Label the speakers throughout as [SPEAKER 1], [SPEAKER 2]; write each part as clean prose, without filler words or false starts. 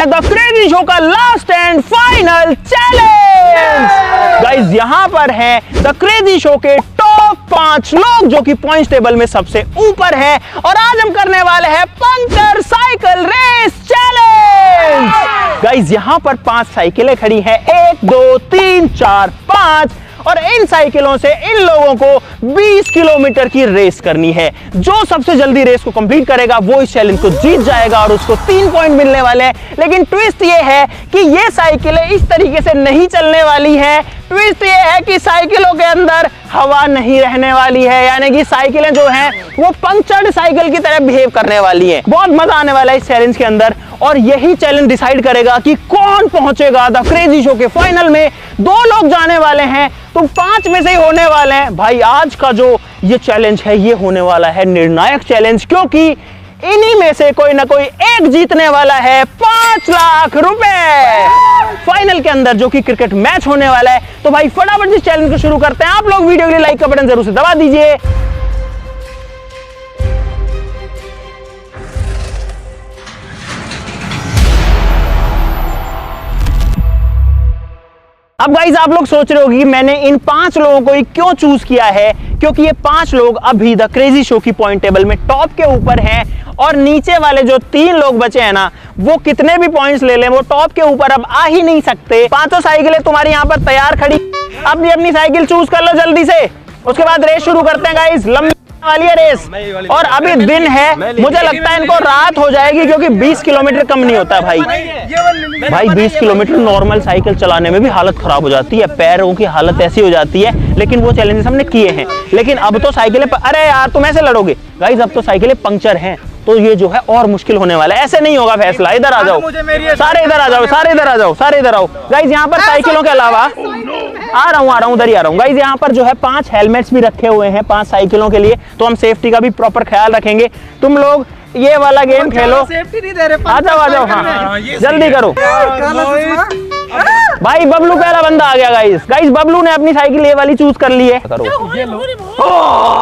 [SPEAKER 1] है the crazy show का last and final challenge. Guys यहाँ पर है द क्रेजी शो के टॉप 5 लोग जो कि पॉइंट्स टेबल में सबसे ऊपर है, और आज हम करने वाले हैं puncture cycle race challenge. Guys यहाँ पर 5 साइकिलें खड़ी हैं, 1 2 3 4 5, और इन साइकिलों से इन लोगों को 20 किलोमीटर की रेस करनी है। जो सबसे जल्दी रेस को कंप्लीट करेगा वो इस चैलेंज को जीत जाएगा और उसको 3 पॉइंट मिलने वाले हैं। लेकिन ट्विस्ट ये है कि ये साइकिलें इस तरीके से नहीं चलने वाली है। ट्विस्ट ये है कि साइकिलों के अंदर हवा नहीं रहने वाली है, यानी कि साइकिलें जो हैं वो पंक्चर्ड साइकिल की तरह बिहेव करने वाली हैं। बहुत मजा आने वाला है इस चैलेंज के अंदर, और यही चैलेंज डिसाइड करेगा कि कौन पहुंचेगा द क्रेजी शो के फाइनल में। 2 लोग जाने वाले हैं तो 5 में से ही होने वाले हैं। भाई आज का जो ये चैलेंज है ये होने वाला है निर्णायक चैलेंज, क्योंकि इन्हीं में से कोई ना कोई एक जीतने वाला है 5 लाख रुपए फाइनल के अंदर, जो कि क्रिकेट मैच होने वाला है। तो भाई फटाफट इस चैलेंज को शुरू करते हैं। आप लोग वीडियो के लिए लाइक का बटन जरूर से दबा दीजिए। अब गाइज आप लोग सोच रहे हो कि मैंने इन 5 लोगों को ही क्यों चूज किया है, क्योंकि ये 5 लोग अभी द क्रेजी शो की पॉइंट टेबल में टॉप के ऊपर हैं, और नीचे वाले जो 3 लोग बचे हैं ना, वो कितने भी पॉइंट्स ले लें वो टॉप के ऊपर अब आ ही नहीं सकते। 5 साइकिलें तुम्हारी यहाँ पर तैयार खड़ी, अपनी अपनी साइकिल चूज कर लो जल्दी से, उसके बाद रेस शुरू करते हैं गाइज। लंबी वाली है रेस, और अभी दिन है, मुझे लगता है इनको रात हो जाएगी, क्योंकि 20 किलोमीटर कम नहीं होता भाई। 20 किलोमीटर नॉर्मल साइकिल चलाने में भी हालत खराब हो जाती है, पैरों की हालत ऐसी हो जाती है। लेकिन वो चैलेंजेस हमने किए हैं, लेकिन अब तो साइकिलें अरे यार तुम ऐसे लड़ोगे गाइस, अब तो साइकिलें पंक्चर हैं, तो ये जो है और मुश्किल होने वाला है। ऐसे नहीं होगा फैसला। इधर आ जाओ सारे, इधर आ जाओ सारे, इधर आ जाओ सारे, इधर आओ गाइस। यहाँ पर साइकिलों के अलावा आ रहा हूँ उधर ही आ रहा हूँ गाइस। यहाँ पर जो है 5 हेलमेट्स भी रखे हुए हैं 5 साइकिलों के लिए, तो हम सेफ्टी का भी प्रॉपर ख्याल रखेंगे। तुम लोग ये वाला गेम खेलो, सेफ्टी नहीं दे रहे। आ जाओ हाँ जल्दी करो भाई। बबलू पहला बंदा आ गया गाइस। बबलू ने अपनी साइकिल ये वाली चूज कर ली है। करो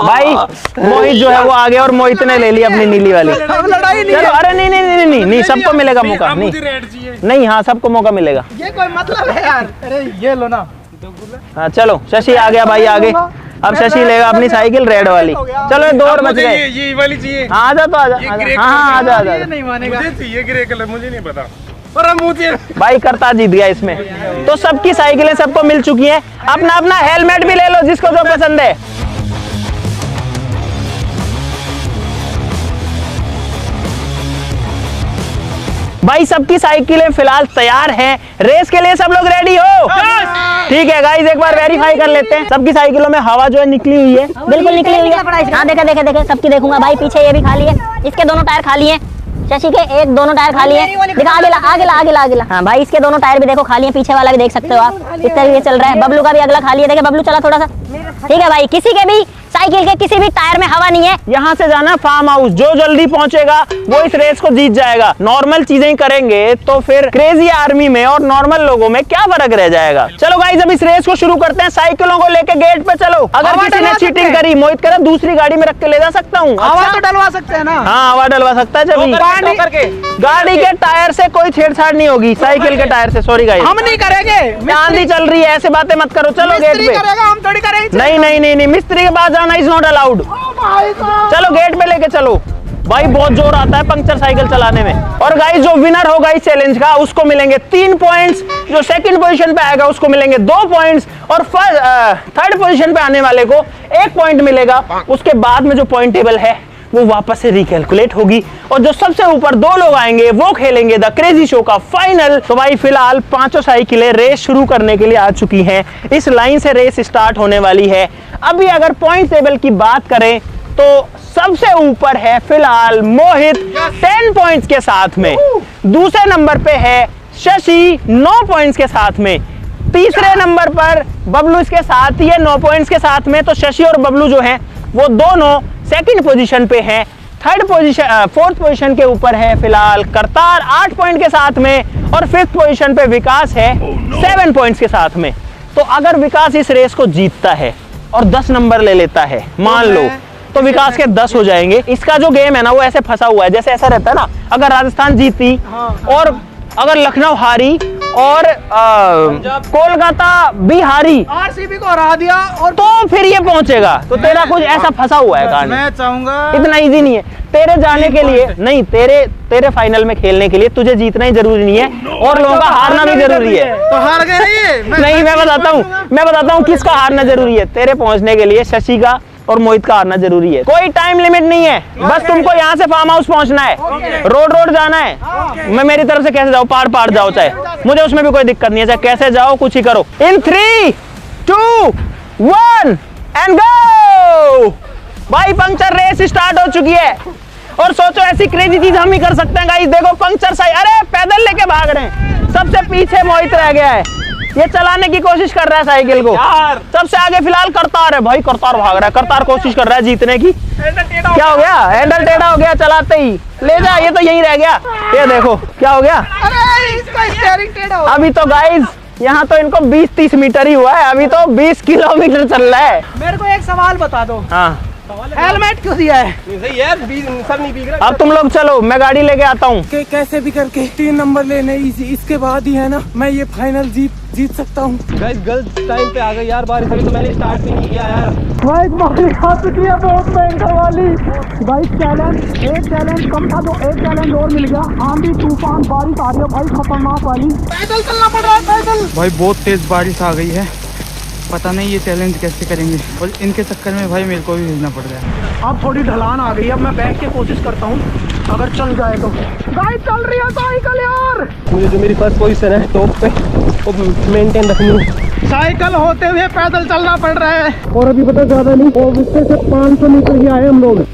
[SPEAKER 1] भाई, मोहित जो है वो आ गया और मोहित ने ले ली अपनी नीली वाली। चलो अरे नहीं सबको मिलेगा मौका। नहीं हाँ सबको मौका मिलेगा।
[SPEAKER 2] ये कोई मतलब है यार? अरे ये लो ना।
[SPEAKER 1] हाँ चलो शशि आ गया भाई आगे। अब शशि लेगा अपनी साइकिल रेड वाली। चलो 2 और बच गए।
[SPEAKER 3] ये वाली चाहिए।
[SPEAKER 1] हाँ आ जा तो आ जा। हाँ आ जा।
[SPEAKER 2] नहीं मानेगा।
[SPEAKER 3] ये ग्रे कलर मुझे नहीं पता।
[SPEAKER 1] भाई करता जीत गया इसमें। तो सबकी साइकिलें सबको मिल चुकी हैं। अपना अपना हेलमेट भी ले लो जिसको जो पसंद है। भाई सबकी साइकिलें फिलहाल तैयार हैं। रेस के लिए सब लोग रेडी हो? ठीक है गाइस, एक बार वेरीफाई कर लेते हैं। सबकी साइकिलों में हवा जो है निकली हुई है।
[SPEAKER 4] बिल्कुल निकली हुई है। हाँ देखे सबकी देखूंगा भाई। पीछे ये भी खाली है, इसके दोनों टायर खाली हैं। शशि के दोनों टायर खाली है। दिखा आगे ला। हाँ भाई इसके दोनों टायर भी देखो खाली है, पीछे वाला भी देख सकते हो आप, इस तरीके चल रहा है। बबलू का भी अगला खाली है, देखे बबलू चला थोड़ा सा। ठीक है भाई, किसी के भी साइकिल के किसी भी टायर में हवा नहीं है।
[SPEAKER 1] यहाँ से जाना फार्म हाउस, जो जल्दी पहुंचेगा वो इस रेस को जीत जाएगा। नॉर्मल चीजें करेंगे तो फिर क्रेजी आर्मी में और नॉर्मल लोगों में क्या फर्क रह जाएगा। चलो गाइस अब इस रेस को शुरू करते हैं। साइकिलों को लेके गेट पे चलो। अगर किसी ने चीटिंग करी, मोहित कह रहा दूसरी गाड़ी में रख के ले जा सकता हूँ।
[SPEAKER 2] हवा तो डलवा सकते हैं ना?
[SPEAKER 1] हाँ हवा डलवा सकता है। जब गाड़ी के टायर से कोई छेड़छाड़ नहीं होगी, साइकिल के टायर से। सॉरी गाइस,
[SPEAKER 2] हम नहीं करेंगे।
[SPEAKER 1] आंधी चल रही है, ऐसे बातें मत करो। चलो गेट पे।
[SPEAKER 2] हम थोड़ी करेंगे।
[SPEAKER 1] नहीं मिस्त्री के पास जाना इज नॉट अलाउड। चलो गेट पे लेके चलो। भाई बहुत जोर आता है पंक्चर साइकिल चलाने में। और गाइस जो विनर होगा इस चैलेंज का उसको मिलेंगे 3 पॉइंट्स, जो सेकंड पोजीशन पे आएगा उसको मिलेंगे 2 पॉइंट्स, और थर्ड पोजीशन पे आने वाले को 1 पॉइंट मिलेगा। उसके बाद में जो पॉइंट टेबल है वो वापस से रिकैलकुलेट होगी, और जो सबसे ऊपर 2 लोग आएंगे वो खेलेंगे द क्रेजी शो का फाइनल। तो भाई फिलहाल 5 साइकिलें रेस शुरू करने के लिए आ चुकी हैं। इस लाइन से रेस स्टार्ट होने वाली है। अभी अगर पॉइंट टेबल की बात करें तो सबसे ऊपर है फिलहाल मोहित 10 पॉइंट्स के साथ में। दूसरे नंबर पे है शशि 9 पॉइंट्स के साथ में। तीसरे नंबर पर बबलू इसके साथ ही है 9 पॉइंट्स के साथ में। तो शशि और बबलू जो हैं वो दोनों सेकंड पोजीशन पे हैं। फोर्थ पोजीशन के ऊपर है फिलहाल करतार 8 पॉइंट के साथ में, और 5th पोजीशन पे विकास है 7 पॉइंट्स के साथ में। तो अगर विकास इस रेस को जीतता है और 10 नंबर ले लेता है मान लो, तो विकास के 10 हो जाएंगे। इसका जो गेम है ना वो ऐसे फंसा हुआ है, जैसे ऐसा रहता है ना, अगर राजस्थान जीती और अगर लखनऊ हारी और कोलकाता भी हारी
[SPEAKER 2] आरसीबी को हरा दिया और
[SPEAKER 1] तो फिर ये पहुंचेगा। तो तेरा कुछ ऐसा फंसा हुआ है कहानी।
[SPEAKER 2] मैं चाहूंगा
[SPEAKER 1] इतना इजी नहीं है तेरे जाने के लिए, नहीं तेरे फाइनल में खेलने के लिए तुझे जीतना ही जरूरी नहीं है और लोगों का हारना भी जरूरी है।
[SPEAKER 2] तो हार गए ये
[SPEAKER 1] नहीं, मैं बताता हूँ किसका हारना जरूरी है। तेरे पहुंचने के लिए शशि का और मोहित का हारना जरूरी है। कोई टाइम लिमिट नहीं है, बस तुमको यहाँ से फार्म हाउस पहुंचना है, रोड जाना है। मैं मेरी तरफ से कैसे जाऊँ, पार जाओ, चाहे मुझे उसमें भी कोई दिक्कत नहीं है, चाहे कैसे जाओ, कुछ ही करो। इन 3, 2, 1 एंड गो। भाई पंक्चर रेस स्टार्ट हो चुकी है और सोचो ऐसी क्रेजी चीज हम ही कर सकते हैं गाइस। देखो पंक्चर साइकिल, अरे पैदल लेके भाग रहे हैं। सबसे पीछे मोहित रह गया है, ये चलाने की कोशिश कर रहा है साइकिल को। सबसे आगे फिलहाल करतार है, भाई करतार भाग रहा है, करतार कोशिश कर रहा है जीतने की। क्या हो गया, हैंडल टेढ़ा हो गया चलाते ही। ले जा, ये तो यही रह गया। ये देखो क्या हो गया,
[SPEAKER 2] अरे इसका स्टीयरिंग टेढ़ा हो गया।
[SPEAKER 1] अभी तो गाइस यहाँ तो इनको 20-30 मीटर ही हुआ है, अभी तो 20 किलोमीटर चल रहा है।
[SPEAKER 2] मेरे को एक सवाल बता दो,
[SPEAKER 1] हाँ
[SPEAKER 2] हेलमेट क्यों दिया है?
[SPEAKER 3] सर नहीं पीक रहा।
[SPEAKER 1] अब तुम लोग चलो, मैं गाड़ी लेके आता हूँ।
[SPEAKER 5] कैसे भी करके 3 नंबर लेने, इसके बाद ही है ना मैं ये फाइनल जीत सकता हूँ।
[SPEAKER 3] गाइस गलत टाइम पे आ गई यार, बारिश अभी तो मैंने स्टार्ट भी नहीं किया यार।
[SPEAKER 5] भाई बारिश आ चुकी है बहुत भयंकर वाली। भाई एक चैलेंज कम था तो एक चैलेंज और मिल गया। आंधी तूफान बारिश आ रही है भाई, खतरनाक वाली।
[SPEAKER 2] पैदल चलना पड़ रहा है, पैदल।
[SPEAKER 5] भाई बहुत तेज बारिश आ गई है, पता नहीं ये चैलेंज कैसे करेंगे और इनके चक्कर में भाई मेरे को भी भेजना पड़ रहा है।
[SPEAKER 2] अब थोड़ी ढलान आ गई है, अब मैं बैठ के कोशिश करता हूँ, अगर चल जाए तो। गाइस चल रही है साइकिल यार।
[SPEAKER 3] मुझे जो मेरी फर्स्ट पोजीशन है टॉप पे वो मेंटेन रखनी है।
[SPEAKER 2] साइकिल होते हुए पैदल चलना पड़ रहा है।
[SPEAKER 5] और अभी पता ज्यादा नहीं, और उससे से 500 मीटर ही आए हम लोग।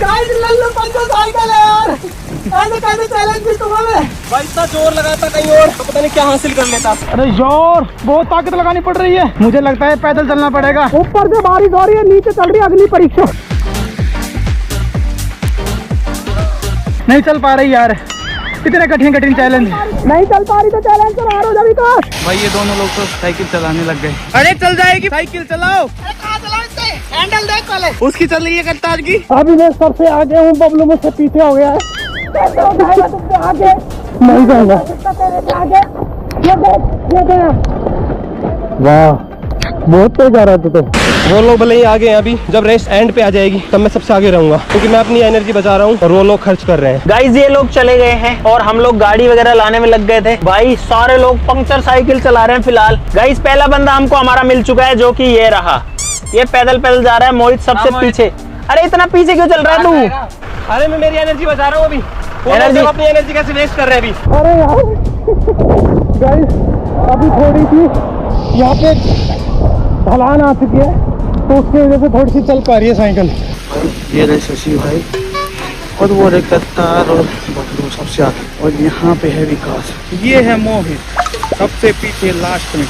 [SPEAKER 2] गाइस लल्लू पंचो साइकिल है यार, ऐसे चैलेंज भी तुम्हारे।
[SPEAKER 3] भाई इतना जोर लगाता कहीं और तो पता नहीं क्या हासिल कर लेता।
[SPEAKER 2] अरे जोर, बहुत ताकत लगानी पड़ रही है। मुझे लगता है पैदल चलना पड़ेगा। ऊपर से बारिश हो रही है, नीचे चल रही है अगली परीक्षा। नहीं चल पा रही यार, इतने कठिन चैलेंज नहीं चल पा रही तो चैलेंज से बाहर हो जा विकास।
[SPEAKER 5] भाई ये दोनों लोग तो साइकिल चलाने लग गए।
[SPEAKER 2] अरे चल जाएगी साइकिल, चलाओ। अरे कहाँ चलाओ इससे? हैंडल देख पहले।
[SPEAKER 3] उसकी चल रही है करतार की।
[SPEAKER 5] अभी मैं सबसे आगे हूँ, बबलू मुझसे पीछे हो गया है। आगे नहीं जाऊंगा। वाह बहुत तेज आ रहा था। तो
[SPEAKER 3] वो लोग भले ही आगे हैं, अभी जब रेस एंड पे आ जाएगी तब मैं सबसे आगे रहूंगा, क्योंकि मैं अपनी एनर्जी बचा रहा हूँ और वो लोग खर्च कर रहे हैं।
[SPEAKER 1] गाइस ये लोग चले गए हैं और हम लोग गाड़ी वगैरह लाने में लग गए थे। भाई सारे लोग पंक्चर साइकिल चला रहे हैं फिलहाल। गाइस पहला बंदा हमको हमारा मिल चुका है, जो कि ये रहा। ये पैदल जा रहा है, मोहित सबसे पीछे। अरे इतना पीछे क्यों चल रहा है तू?
[SPEAKER 3] अरे मैं मेरी एनर्जी बचा रहा हूँ अभी।
[SPEAKER 1] एनर्जी
[SPEAKER 3] अपनी एनर्जी कैसे वेस्ट कर रहे हैं अभी।
[SPEAKER 5] अरे यार गाइस अभी थोड़ी सी यहाँ पे ढलान आ चुकी है, तो उसकी वजह से थोड़ी सी चल पा रही है साइकिल। ये रहे शशि भाई और वो रहे करतार और बबलू सबसे आगे, और यहाँ पे है विकास। ये है मोहित सबसे पीछे लास्ट में।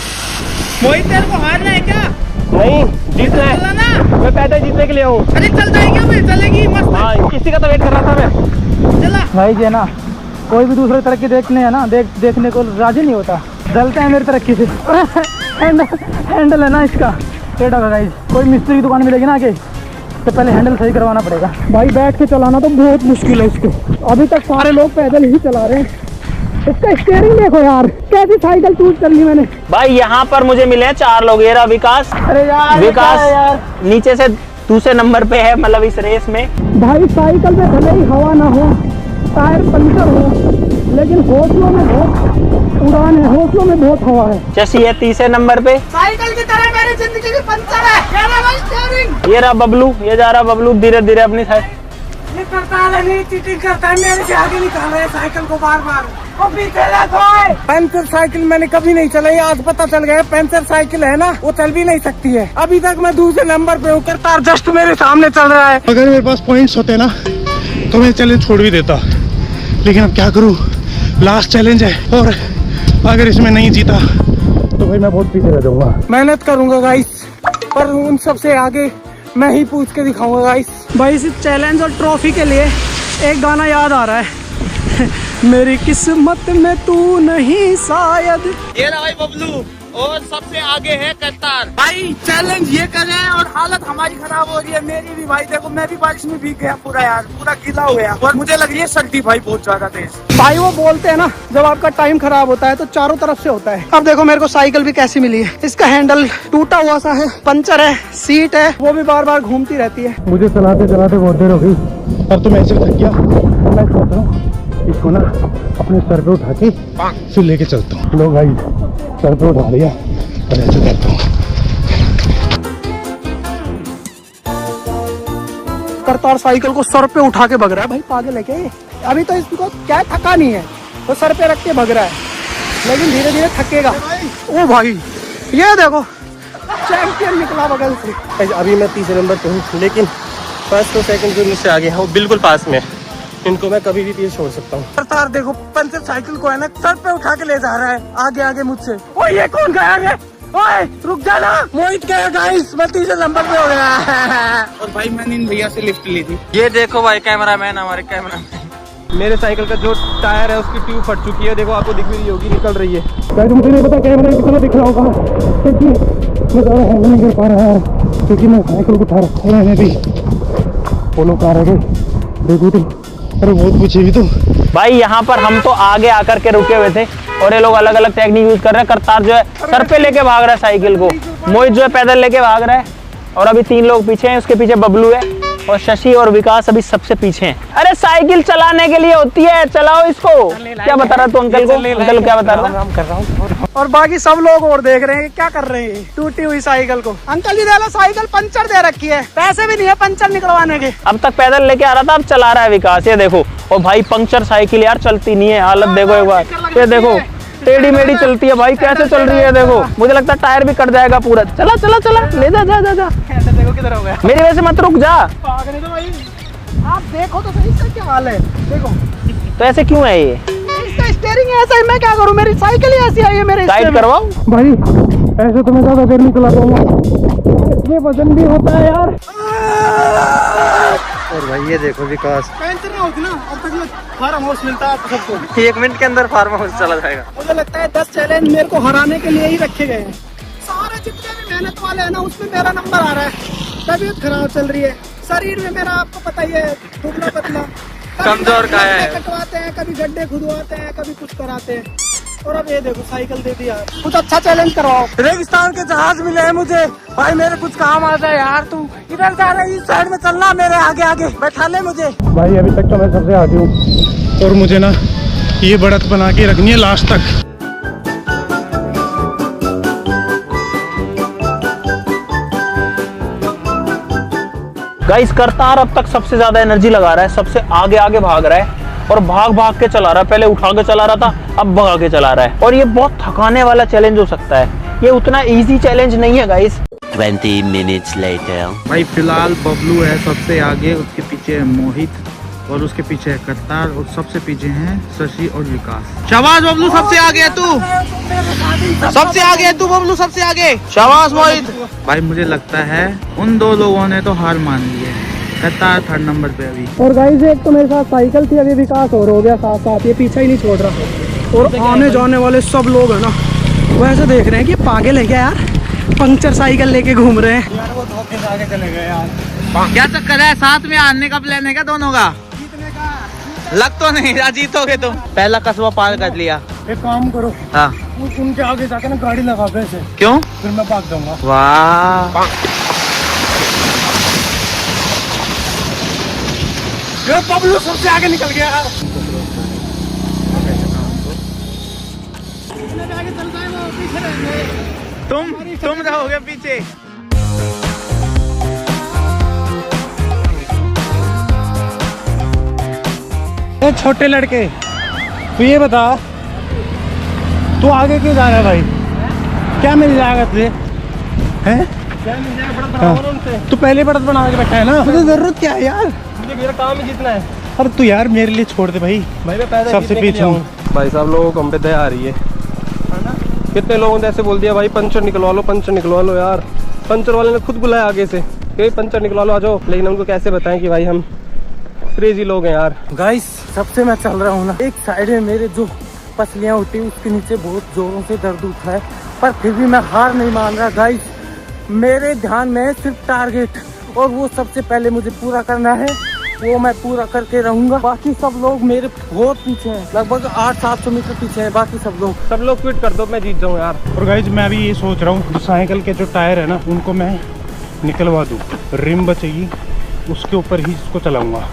[SPEAKER 2] मोहित तेरे को हारना है क्या?
[SPEAKER 3] नहीं जीतना है,
[SPEAKER 2] चलाना।
[SPEAKER 3] मैं पैदल जीतने के लिए हूँ।
[SPEAKER 2] अरे चल जाएगी, अभी चलेगी मस्त।
[SPEAKER 3] हाँ इसी का तो वेट कर रहा था मैं।
[SPEAKER 2] चला
[SPEAKER 5] भाई जी है ना, कोई भी दूसरे तरक्की देखने है ना देखने को राजी नहीं होता, जलते हैं मेरी तरक्की से। हैंडल है ना इसका टेढ़ा है गाइस। कोई मिस्त्री की दुकान मिलेगी ना आगे तो पहले हैंडल सही करवाना पड़ेगा। भाई बैठ के चलाना तो बहुत मुश्किल है इसको। अभी तक सारे लोग पैदल ही चला रहे हैं। इसका स्टीयरिंग देखो यार, कैसी साइकिल चूज कर ली मैंने।
[SPEAKER 1] भाई यहाँ पर मुझे मिले हैं 4 लोग। ये रहा विकास।
[SPEAKER 2] अरे यार
[SPEAKER 1] विकास नीचे से दूसरे नंबर पे है, मतलब इस रेस में।
[SPEAKER 5] भाई साइकिल में भले ही हवा ना हो, टायर पंचर हो, लेकिन हौसलों में बहुत उड़ान है, हौसलों में बहुत हवा है।
[SPEAKER 1] शशि है तीसरे नंबर पे।
[SPEAKER 2] साइकिल की तरह मेरी जिंदगी भी पंचर है। क्या रहा भाई स्टीयरिंग?
[SPEAKER 1] ये रहा बबलू, ये जा रहा बबलू धीरे धीरे अपनी साइड।
[SPEAKER 5] ये करता है नहीं, चीटिंग करता है, मेरे से आगे निकाल रहा है साइकिल को बार बार। पंचर साइकिल मैंने कभी नहीं चलाई, आज पता चल गया पंचर साइकिल है ना वो चल भी नहीं सकती है। अभी तक मैं दूसरे नंबर पे हूँ, करतार जस्ट मेरे सामने चल रहा है।
[SPEAKER 6] अगर मेरे पास पॉइंट्स होते ना तो मैं चैलेंज छोड़ भी देता, लेकिन अब क्या करूँ, लास्ट चैलेंज है और अगर इसमें नहीं जीता तो भाई मैं बहुत पीछे रह जाऊंगा।
[SPEAKER 5] मेहनत करूंगा गाइस, पर उन सबसे आगे मैं ही पूछ के दिखाऊंगा गाइस।
[SPEAKER 2] भाई इस चैलेंज और ट्रॉफी के लिए एक गाना याद आ रहा है। मेरी किस्मत में तू नहीं शायद।
[SPEAKER 3] ये ना भाई बबलू,
[SPEAKER 1] और सबसे आगे है कतार।
[SPEAKER 2] भाई चैलेंज ये कर रहे हैं और हालत हमारी खराब हो रही है, मेरी भी भाई। देखो मैं भी बारिश में भीग गया पूरा यार, पूरा गीला हो गया और मुझे लग रही है सर्दी भाई बहुत ज्यादा तेज। भाई वो बोलते हैं ना, जब आपका टाइम खराब होता है तो चारों तरफ से होता है। अब देखो मेरे को साइकिल भी कैसी मिली है, इसका हैंडल टूटा हुआ सा है, पंचर है, सीट है, वो भी बार बार घूमती रहती है।
[SPEAKER 6] मुझे चलाते चलाते बहुत देर हो गई, अब तो मैं ऐसे थक गया। मैं सोच रहा हूँ इसको ना अपने सर पे उठा के फिर लेके चलता हूँ। लो भाई सर पे उठा लिया और ऐसे करता हूँ।
[SPEAKER 2] करतार साइकिल को सर पे उठा के भग रहा है भाई, पागल है क्या ये? अभी तो इसको क्या थका नहीं है, तो सर पे रख के भग रहा है, लेकिन धीरे धीरे थकेगा। ओ भाई ये देखो चैंपियन निकला बगल से।
[SPEAKER 3] अभी मैं तीसरे नंबर पे हूँ, लेकिन फर्स्ट और सेकंड जो मुझसे आगे हैं वो बिल्कुल पास में है। इनको मैं कभी भी पीछे छोड़ सकता हूँ।
[SPEAKER 2] करतार देखो पंचर साइकिल को है ना सर पे उठा के ले जा रहा है आगे आगे मुझसे। ओ ये कौन गया आगे? ओए रुक जा ना, मोहित गया गाइस, मैं तीसरे नंबर पे हो गया। और भाई मैंने इन भैया से लिफ्ट ली थी।
[SPEAKER 1] ये देखो भाई कैमरामैन, हमारे कैमरामैन।
[SPEAKER 3] मेरे साइकिल का जो टायर है उसकी ट्यूब फट चुकी है, देखो आपको दिख भी रही होगी, निकल रही है।
[SPEAKER 6] शायद मुझे नहीं पता कैमरा कितना दिख रहा होगा, क्योंकि मैं ज़्यादा हैंडल नहीं कर पा रहा है, क्योंकि मैं साइकिल को उठा रखा है। मैंने भी पोलो कार है देखो तो, अरे बहुत कुछ है भी तो।
[SPEAKER 1] भाई यहाँ पर हम तो आगे आकर के रुके हुए थे और ये लोग अलग अलग टेक्निक यूज कर रहे हैं। करतार जो है सर पे लेके भाग रहा है साइकिल को, मोहित जो है पैदल लेके भाग रहा है, और अभी 3 लोग पीछे हैं। उसके पीछे बबलू है और शशि और विकास अभी सबसे पीछे हैं। अरे साइकिल चलाने के लिए होती है, चलाओ इसको। क्या बता रहा तू अंकल को? अंकल क्या बता रहा
[SPEAKER 2] कर रहा हूँ और बाकी सब लोग और देख रहे हैं कि क्या कर रहे हैं टूटी हुई साइकिल को। अंकल जी दे साइकिल पंचर दे रखी है, पैसे भी नहीं है पंचर निकलवाने के।
[SPEAKER 1] अब तक पैदल लेके आ रहा था, अब चला रहा है विकास। ये देखो, और भाई पंक्चर साइकिल यार चलती नहीं है, हालत देखो एक बार। ये देखो टेढ़ी मेढ़ी चलती है भाई, कैसे चल रही है देखो। मुझे लगता है टायर भी कट जाएगा पूरा। चला चला चला, ले जा जा जा जा।
[SPEAKER 2] देखो किधर हो गया,
[SPEAKER 1] मेरी वजह से मत रुक जा।
[SPEAKER 2] भागने दो भाई, आप देखो तो सही इसका क्या हाल है। देखो
[SPEAKER 1] तो ऐसे क्यों है ये?
[SPEAKER 2] इसका स्टीयरिंग ऐसा है, मैं क्या करूं, मेरी साइकिल ही ऐसी आई है मेरे।
[SPEAKER 1] टाइट करवाओ
[SPEAKER 6] भाई ऐसे तो मैं ज़्यादा देर नहीं चला पाऊंगा, इसमें वजन भी होता है यार।
[SPEAKER 3] और भाई ये देखो विकास,
[SPEAKER 2] पैंचर ना होती ना अब तक मैं फार्म हाउस मिलता है आप सबको।
[SPEAKER 3] 1 मिनट के अंदर फार्म हाउस चला जाएगा।
[SPEAKER 2] मुझे लगता है 10 चैलेंज मेरे को हराने के लिए ही रखे गए हैं। सारे जितने भी मेहनत वाले हैं ना उसमें मेरा नंबर आ रहा है। तबीयत खराब चल रही है, शरीर में मेरा आपको पता ही है दुबला पतला,
[SPEAKER 3] कमजोर का है।
[SPEAKER 2] कटवाते हैं, कभी गड्ढे खुदवाते हैं, कभी कुछ कराते हैं। और अब ये देखो साइकिल दे दी यार। कुछ अच्छा चैलेंज करवाओ। रेगिस्तान के जहाज मिले हैं मुझे भाई, मेरे कुछ काम आ जाए यार। तू इधर जा रहा है, इस साइड में चलना, मेरे आगे आगे बैठा ले मुझे।
[SPEAKER 6] भाई अभी तक तो मैं सबसे आगे हूँ और मुझे ना ये बढ़त बना के रखनी है लास्ट तक।
[SPEAKER 1] गाइस करतार अब तक सबसे ज्यादा एनर्जी लगा रहा है, सबसे आगे आगे भाग रहा है और भाग भाग के चला रहा है। पहले उठा के चला रहा था, अब भगा के चला रहा है। और ये बहुत थकाने वाला चैलेंज हो सकता है, ये उतना इजी चैलेंज नहीं है गाइस।
[SPEAKER 7] 20 minutes later.
[SPEAKER 8] भाई फिलहाल बबलू है सबसे आगे, उसके पीछे है मोहित और उसके पीछे है करतार और सबसे पीछे हैं शशि और विकास। शाबाश बबलू, सबसे आगे है तू, सबसे आगे है तू बबलू, सबसे आगे। शाबाश मोहित। भाई मुझे लगता है उन 2 लोगों ने तो हार मान ली है। करतार 3rd नंबर पे अभी।
[SPEAKER 2] और गाइस एक तो मेरे साथ साइकिल थी, अभी विकास और हो गया साथ साथ, ये पीछा ही नहीं छोड़ रहा। और आने जाने वाले सब लोग है ना वो ऐसे देख रहे हैं कि पागल है क्या यार, पंक्चर साइकिल लेके घूम रहे हैं यार। वो धोखे से आगे चले गए यार।
[SPEAKER 8] क्या चक्कर है, साथ में आने का प्लान है क्या दोनों का? लग तो नहीं रहा जीतोगे तुम। पहला कस्बा पार कर लिया।
[SPEAKER 6] एक काम करो,
[SPEAKER 8] हाँ
[SPEAKER 6] उनके आगे जाके ना गाड़ी लगा दो ऐसे,
[SPEAKER 8] क्यों?
[SPEAKER 6] फिर मैं भाग जाऊंगा।
[SPEAKER 8] वाह
[SPEAKER 2] ये बबलू सबसे आगे निकल गया यार।
[SPEAKER 8] तुम रहोगे पीछे।
[SPEAKER 6] छोटे लड़के तू ये बता, तू आगे क्यों जा रहा है भाई? क्या मिल जाएगा तुझे? हैं? तू पहले बढ़त बना के बैठा है ना, तुझे जरूरत क्या है यार?
[SPEAKER 3] मुझे मेरा काम ही जितना है।
[SPEAKER 6] अरे तू यार मेरे लिए छोड़ दे भाई,
[SPEAKER 3] भाई मैं पैदल
[SPEAKER 6] सबसे पीछे हूँ।
[SPEAKER 3] भाई साहब लोगों को हम पे दया आ रही है। कितने लोगों ने ऐसे बोल दिया भाई पंचर निकलवा लो, पंचर निकलवा लो। यार पंचर वाले ने खुद बुलाया आगे से कि पंचर निकलवा लो, आ जाओ। लेकिन उनको कैसे बताएं कि भाई हम क्रेजी लोग हैं यार।
[SPEAKER 2] गाइस सबसे मैं चल रहा हूँ ना, एक साइड में मेरे जो पसलियाँ होती है उसके नीचे बहुत जोरों से दर्द उठा है, पर फिर भी मैं हार नहीं मान रहा गाइस। मेरे ध्यान में है सिर्फ टारगेट, और वो सबसे पहले मुझे पूरा करना है, वो मैं पूरा करके रहूंगा। बाकी सब लोग मेरे बहुत पीछे हैं, लगभग 800-700 मीटर पीछे हैं बाकी सब लोग
[SPEAKER 3] क्विट कर दो, मैं जीत जाऊँ यार।
[SPEAKER 6] और गाइज मैं भी ये सोच रहा हूँ, जो साइकिल के जो टायर है ना उनको मैं निकलवा दूँ, रिम बचेगी उसके ऊपर ही इसको चलाऊंगा।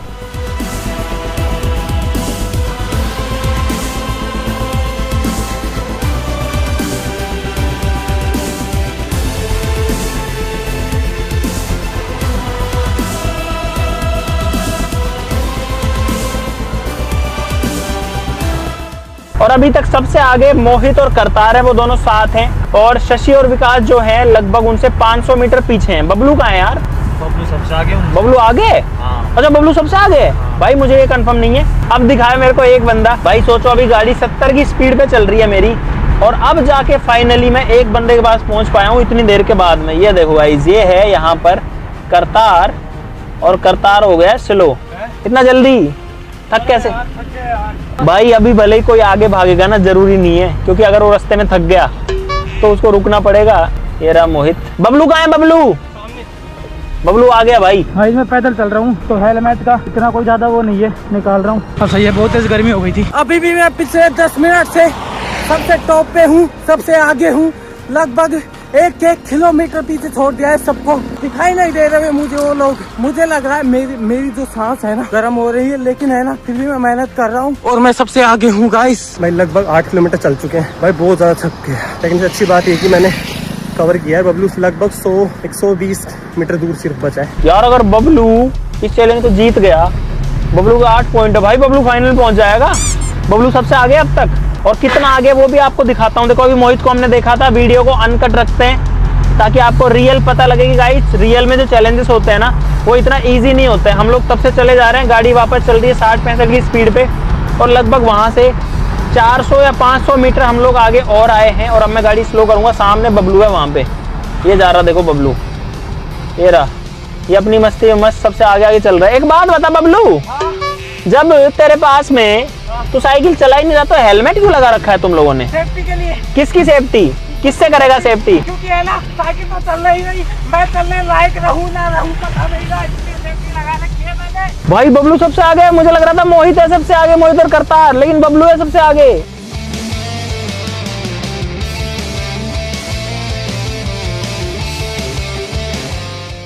[SPEAKER 1] और अभी तक सबसे आगे मोहित और करतार है, वो दोनों साथ हैं। और शशि और विकास जो है लगभग उनसे 500 मीटर पीछे हैं। बबलू कहाँ है यार?
[SPEAKER 8] बबलू सबसे आगे।
[SPEAKER 1] बबलू आगे?
[SPEAKER 8] हाँ।
[SPEAKER 1] अच्छा बबलू सबसे आगे है। भाई मुझे ये कंफर्म नहीं है। अब दिखाया मेरे को एक बंदा। भाई सोचो अभी गाड़ी 70 की स्पीड पे चल रही है मेरी, और अब जाके फाइनली मैं एक बंदे के पास पहुंच पाया हूँ इतनी देर के बाद में। ये देखो भाई, ये है यहाँ पर करतार, और करतार हो गया स्लो। इतना जल्दी थक कैसे? भाई अभी भले ही कोई आगे भागेगा ना, जरूरी नहीं है, क्योंकि अगर वो रास्ते में थक गया तो उसको रुकना पड़ेगा। ये रहा मोहित। बबलू कहाँ है? बबलू बबलू आ गया भाई।
[SPEAKER 5] भाई मैं पैदल चल रहा हूँ तो हेलमेट का इतना कोई ज्यादा वो नहीं है, निकाल रहा हूँ। अब सही है, बहुत तेज गर्मी हो गई थी।
[SPEAKER 2] अभी भी मैं पिछले 10 मिनट से सबसे टॉप पे हूँ, सबसे आगे हूँ। लगभग 1 किलोमीटर पीछे छोड़ दिया है सबको, दिखाई नहीं दे रहे मुझे वो लोग। मुझे लग रहा है मेरी जो सांस है ना गर्म हो रही है, लेकिन है ना फिर भी मैं मेहनत कर रहा हूँ और मैं सबसे आगे हूँ गाइस।
[SPEAKER 3] भाई लगभग 8 किलोमीटर चल चुके हैं भाई, बहुत ज्यादा थक गए। लेकिन अच्छी बात ये कि मैंने कवर किया है। बबलू से लगभग 100-120 मीटर दूर सिर्फ बचा है
[SPEAKER 1] यार। अगर बबलू इस चैलेंज को जीत गया, बबलू का 8 पॉइंट है भाई, बबलू फाइनल पहुंच जाएगा। बबलू सबसे आगे अब तक, और कितना आगे वो भी आपको दिखाता हूँ। देखो अभी मोहित को हमने देखा था, वीडियो को अनकट रखते हैं ताकि आपको रियल पता लगे कि गाइस रियल में जो चैलेंजेस होते हैं ना वो इतना इजी नहीं होते हैं। हम लोग तब से चले जा रहे हैं, गाड़ी वापस चल रही है 60-65 की स्पीड पे, और लगभग वहां से 400 या 500 मीटर हम लोग आगे और आए हैं। और अब मैं गाड़ी स्लो करूंगा, सामने बबलू है वहां पे, ये जा रहा देखो बबलू, ये रहा, ये अपनी मस्ती में मस्त सबसे आगे आगे चल रहा है। एक बात बता बबलू, जब तेरे पास में तू साइकिल चला ही नहीं रहा तो हेलमेट क्यों लगा रखा है तुम लोगों ने?
[SPEAKER 2] सेफ्टी के लिए।
[SPEAKER 1] किसकी सेफ्टी? किससे करेगा सेफ्टी?
[SPEAKER 2] क्योंकि है ना साइकिल तो चल रही नहीं, मैं चलने लायक रहूं ना रहूं पता नहीं, इसलिए सेफ्टी लगा रखी है मैंने।
[SPEAKER 1] भाई बबलू सबसे आगे है। मुझे लग रहा था मोहित है सबसे आगे, मोहित और करतार, लेकिन बबलू है सबसे आगे।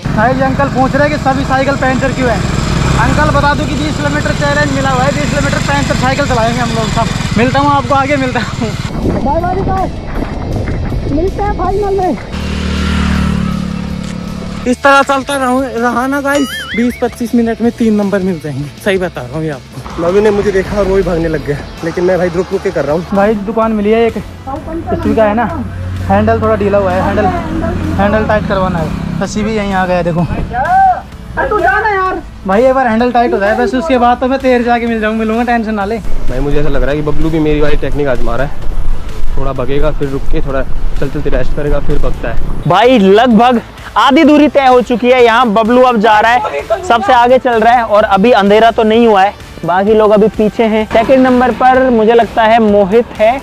[SPEAKER 5] भाई जी अंकल पूछ रहे हैं कि सभी साइकिल पंचर क्यों है। अंकल बता दूं कि 20 किलोमीटर चैलेंज मिला हुआ है, 20 किलोमीटर पंचर साइकिल चलाएंगे हम लोग सब। मिलता हूँ आपको आगे, मिलता हूँ। बाय बाय बाय, मिलते हैं फाइनल में।
[SPEAKER 2] इस तरह चलता रहा ना गाइस, 20-25 मिनट में 3 नंबर मिल जाएंगे। सही बता रहा हूँ ये आपको।
[SPEAKER 3] नवी ने मुझे देखा और वो भी भागने लग गया, लेकिन मैं भाई रुक रुक के कर रहा हूँ।
[SPEAKER 5] भाई दुकान मिली है एक, किसी का है ना हैंडल थोड़ा ढीला हुआ है, हैंडल टाइट करवाना है। फंसी भी यहीं आ गया देखो। तू जाना यार भाई, एक बार हैंडल टाइट हो जाए बस, उसके बाद तो मैं तेर जाके मिलूंगा, टेंशन ना ले।
[SPEAKER 3] भाई मुझे ऐसा लग रहा है कि बबलू भी मेरी वाली टेक्निक आजमा रहा है, थोड़ा भगेगा फिर रुक के थोड़ा चलते रेस्ट करेगा फिर भगता है।
[SPEAKER 1] भाई लगभग आधी दूरी तय हो चुकी है, यहाँ बबलू अब जा रहा है, सबसे आगे चल रहा है, और अभी अंधेरा तो नहीं हुआ है, बाकी लोग अभी पीछे हैं। सेकंड नंबर पर मुझे लगता है मोहित है,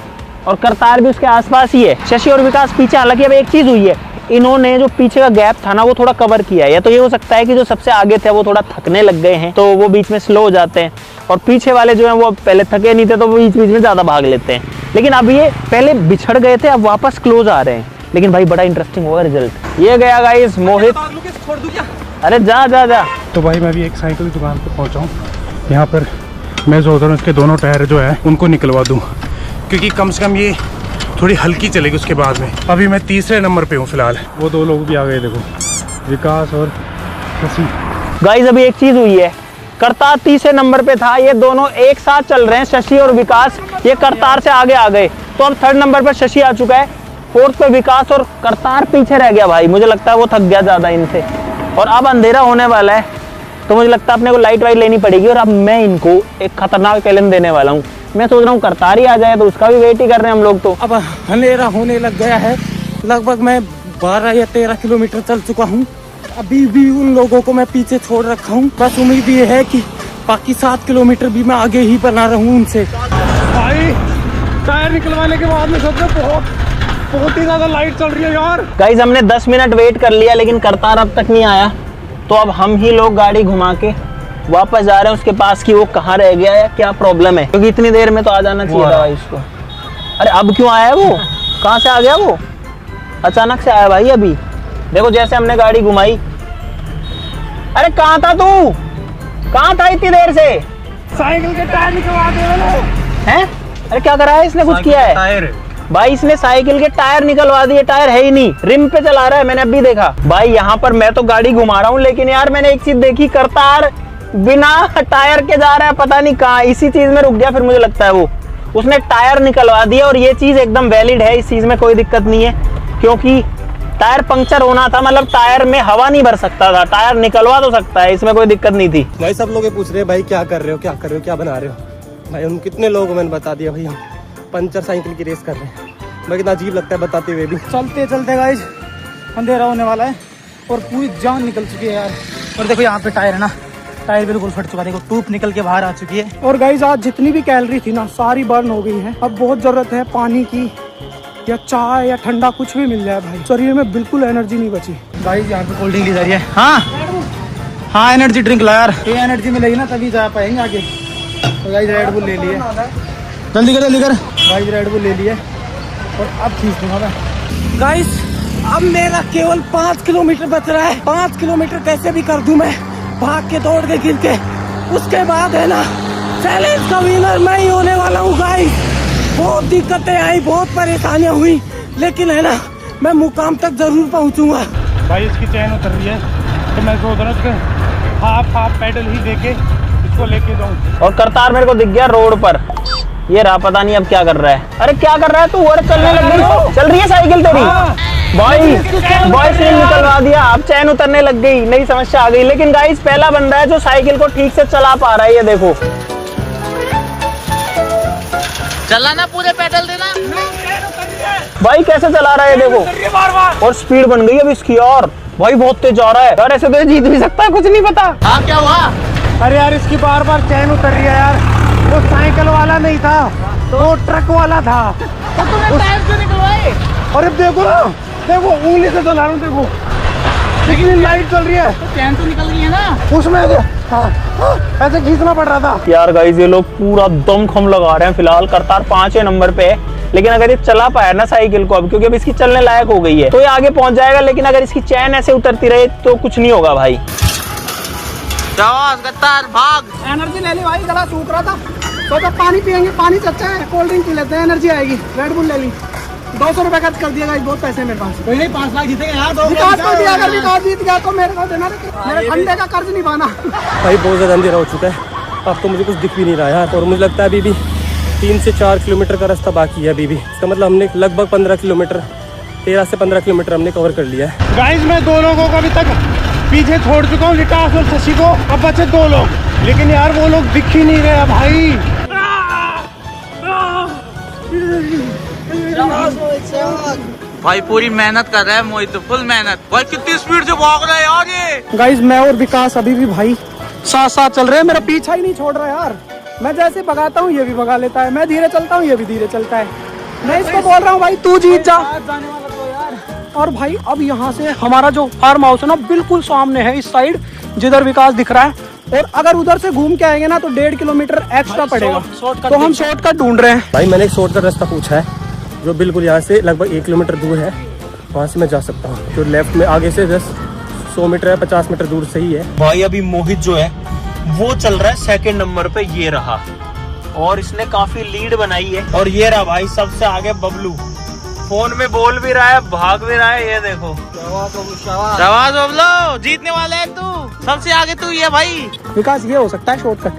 [SPEAKER 1] और करतार भी उसके आसपास ही है। शशि और विकास पीछे। हालांकि अब एक चीज हुई है, इन्होंने जो पीछे का गैप था ना वो थोड़ा कवर किया है, या तो ये हो सकता है कि जो सबसे आगे थे वो थोड़ा थकने लग गए हैं तो वो बीच में स्लो हो जाते हैं, और पीछे वाले जो हैं वो पहले थके नहीं थे तो वो बीच बीच में ज्यादा भाग लेते हैं। लेकिन अब ये पहले बिछड़ गए थे, अब वापस क्लोज आ रहे हैं। लेकिन भाई बड़ा इंटरेस्टिंग होगा रिजल्ट। ये गया गाइस मोहित। अरे जा जा जा।
[SPEAKER 6] तो भाई मैं भी एक साइकिल की दुकान पर पहुंचा हूँ। यहाँ पर मैं सोच रहा हूँ इसके दोनों टायर जो है उनको निकलवा दूँ, क्योंकि कम से कम ये थोड़ी हल्की चलेगी उसके बाद में। अभी मैं 3रे नंबर पे हूँ फिलहाल। वो 2 लोग भी आ गए देखो, विकास और शशि।
[SPEAKER 1] गाइस अभी एक चीज हुई है, करतार 3रे नंबर पे था, ये दोनों एक साथ चल रहे हैं, शशि और विकास। ये करतार से आगे आ गए, तो अब 3rd नंबर पर शशि आ चुका है, 4th पे विकास, और करतार पीछे रह गया। भाई मुझे लगता है वो थक गया ज्यादा इनसे, और अब अंधेरा होने वाला है, तो मुझे लगता है अपने को लाइट वाइट लेनी पड़ेगी। और अब मैं इनको एक खतरनाक चैलेंज देने वाला हूँ। मैं सोच रहा हूँ करतार ही आ जाए, तो उसका भी वेट ही कर रहे हैं हम लोग। तो
[SPEAKER 2] अब अंधेरा होने लग गया है, लगभग मैं 12 या 13 किलोमीटर चल चुका हूँ। अभी भी उन लोगों को मैं पीछे छोड़ रखा हूँ, बस उम्मीद ये है कि बाकी 7 किलोमीटर भी मैं आगे ही बना रहूँ उनसे।
[SPEAKER 6] भाई
[SPEAKER 3] टायर निकलवाने के बाद में सोच रहे बहुत ही ज्यादा लाइट चल रही है यार।
[SPEAKER 1] गाइज हमने 10 मिनट वेट कर लिया लेकिन करतार अब तक नहीं आया, तो अब हम ही लोग गाड़ी घुमा के वापस जा रहे हैं उसके पास कि वो कहाँ रह गया है, क्या प्रॉब्लम है, क्योंकि इतनी देर में तो आ जाना चाहिए था भाई इसको। अरे अब क्यों आया वो, कहाँ से आ गया वो, अचानक से आया भाई। अभी देखो जैसे हमने गाड़ी घुमाई, अरे कहाँ था तू, कहाँ था इतनी देर से?
[SPEAKER 3] साइकिल के टायर निकलवा दे
[SPEAKER 1] हैं? अरे क्या करा है इसने, कुछ किया है
[SPEAKER 3] टायर
[SPEAKER 1] भाई? इसने साइकिल के टायर निकलवा दिए, टायर है ही नहीं, रिम पे चला रहा है, मैंने अभी देखा भाई। यहाँ पर मैं तो गाड़ी घुमा रहा हूँ लेकिन यार मैंने एक चीज देखी, करतार बिना टायर के जा रहा है, पता नहीं कहाँ, इसी चीज में रुक गया फिर मुझे लगता है वो, उसने टायर निकलवा दिया। और ये चीज एकदम वैलिड है, इस चीज में कोई दिक्कत नहीं है, क्योंकि टायर पंक्चर होना था, मतलब टायर में हवा नहीं भर सकता था, टायर निकलवा तो सकता है, इसमें कोई दिक्कत नहीं थी।
[SPEAKER 3] भाई सब लोग ये पूछ रहे हैं भाई क्या कर रहे हो, क्या कर रहे हो, क्या बना रहे हो। भाई हम कितने लोग, मैंने बता दिया भाई, हम पंचर साइकिल की रेस कर रहे हैं। भाई कितना अजीब लगता है बताते हुए भी।
[SPEAKER 5] चलते चलते गाइज अंधेरा होने वाला है और पूरी जान निकल चुकी है यार। और देखो यहाँ पे टायर है ना, टायर बिल्कुल फट चुका है, देखो टूप निकल के बाहर आ चुकी है। और गाइज आज जितनी भी कैलोरी थी ना सारी बर्न हो गई है। अब बहुत जरूरत है पानी की या चाय या ठंडा कुछ भी मिल जाए भाई, शरीर में बिल्कुल एनर्जी नहीं बची। गाइज यहाँ पे कोल्ड ड्रिंक ली जा रही है। हाँ एनर्जी ड्रिंक ला यार, ये एनर्जी मिलेगी ना तभी जा पाएंगे आगे। तो गाइज रेड बुल ले लिए, जल्दी कर जल्दी कर। गाइज रेड बुल ले लिए और अब खींच दूंगा मैं। गाइस अब मेरा केवल 5 किलोमीटर बच रहा है। 5 किलोमीटर कैसे भी कर दूं मैं, भाग के दौड़ के गिर के, उसके बाद है ना चैलेंज का विनर मैं ही होने वाला हूँ। गाइस बहुत दिक्कतें आई, बहुत परेशानियां हुई, लेकिन है ना मैं मुकाम तक जरूर पहुँचूंगा।
[SPEAKER 6] भाई इसकी चैन उतर रही है तो मैं सोच रहा हूँ हाफ पैडल ही देके इसको लेके जाऊँ।
[SPEAKER 1] और करतार मेरे को दिख गया रोड पर, ये रहा, पता नहीं अब क्या कर रहा है। अरे क्या कर रहा है तू, और चलने लग गई, चल रही है साइकिल तेरी। बॉय से निकलवा दिया, अब चैन उतरने लग गई, नई समस्या आ गई। लेकिन गाइस पहला बंदा है जो साइकिल को ठीक से चला पा रहा है, ये देखो।
[SPEAKER 8] चलाना पूरे पैडल देना
[SPEAKER 1] भाई कैसे चला रहा है देखो, और स्पीड बन गई अब इसकी। और भाई बहुत तेज जा रहा है यार, ऐसे तो जीत भी सकता है, कुछ नहीं पता।
[SPEAKER 8] हाँ क्या हुआ?
[SPEAKER 6] अरे यार इसकी बार बार चैन उतर रही है यार, वो साइकिल वाला नहीं था तो वो ट्रक वाला था।
[SPEAKER 8] तो तुमने टायर क्यों निकलवाए?
[SPEAKER 6] अरे देखो ना, देखो उंगली से चला रहा हूँ, देखो कितनी लाइट चल रही है।
[SPEAKER 8] तो चैन तो निकल गई है ना
[SPEAKER 6] उसमें ऐसे खींचना पड़ रहा था
[SPEAKER 1] यार। गाइस ये लोग पूरा दमखम लगा रहे हैं, फिलहाल करतार 5वें नंबर पे है, लेकिन अगर ये चला पाया ना साइकिल को अब, क्योंकि अब इसकी चलने लायक हो गई है, तो ये आगे पहुंच जाएगा। लेकिन अगर इसकी चैन ऐसे उतरती रहे तो कुछ नहीं होगा भाई।
[SPEAKER 8] गत्तार भाग।
[SPEAKER 5] एनर्जी ले ली भाई, गला सूख रहा था, सोचा पानी पियेंगे, पानी से अच्छा है कोल्ड ड्रिंक पी लेते हैं, एनर्जी आएगी। रेड बुल ले ली, 200 रुपए खर्च कर दिया गाइस, बहुत पैसे मेरे पास। कोई नहीं 5 लाख जीतेंगे यार, विकास को दिया, अगर विकास जीत गया तो मेरे को देना, मेरे ठंडे का कर्ज नहीं पाना।
[SPEAKER 3] भाई बहुत ज़्यादा अंधेरा हो चुका है, अब तो मुझे कुछ दिख भी नहीं रहा यार। और मुझे लगता है अभी भी 3 से 4 किलोमीटर का रास्ता बाकी है अभी भी। इसका मतलब हमने लगभग 15 किलोमीटर, 13 से 15 किलोमीटर हमने कवर कर लिया है।
[SPEAKER 6] गाइस मैं 2 लोगों को अभी तक पीछे छोड़ चुका हूँ, विकास और शशि को। अब बचे 2 लोग, लेकिन यार वो लोग दिख ही नहीं रहे भाई।
[SPEAKER 8] भाई पूरी मेहनत कर रहा है मोहित, फुल मेहनत। भाई कितनी स्पीड से भाग रहा है यार ये।
[SPEAKER 5] गाइस मैं और विकास अभी भी भाई साथ साथ चल रहे हैं, मेरा पीछा ही नहीं छोड़ रहा यार। मैं जैसे भगाता हूँ ये भी भगा लेता है, मैं धीरे चलता हूँ ये भी धीरे चलता है। मैं इसको बोल रहा हूँ भाई तू जीत जा। और भाई अब यहाँ से हमारा जो फार्म हाउस है ना बिल्कुल सामने है, इस साइड जिधर विकास दिख रहा है। और अगर उधर से घूम के आएंगे ना तो 1.5 किलोमीटर एक्स्ट्रा पड़ेगा, तो हम शॉर्टकट ढूंढ रहे हैं।
[SPEAKER 3] भाई मैंने एक शॉर्टकट रास्ता पूछा है जो बिल्कुल यहाँ से लगभग 1 किलोमीटर दूर है, वहाँ से मैं जा सकता हूँ। जो लेफ्ट में आगे से 100 मीटर है, 50 मीटर दूर से ही है।
[SPEAKER 1] भाई अभी मोहित जो है वो चल रहा है 2nd नंबर पे, ये रहा, और इसने काफी लीड बनाई है। और ये रहा भाई सबसे आगे बबलू, फोन में बोल भी रहा है, भाग भी रहा है, ये देखो।
[SPEAKER 8] शाबाश बबलू, जीतने वाला है तू, सबसे आगे तू ही है भाई।
[SPEAKER 5] विकास ये हो सकता है शॉर्टकट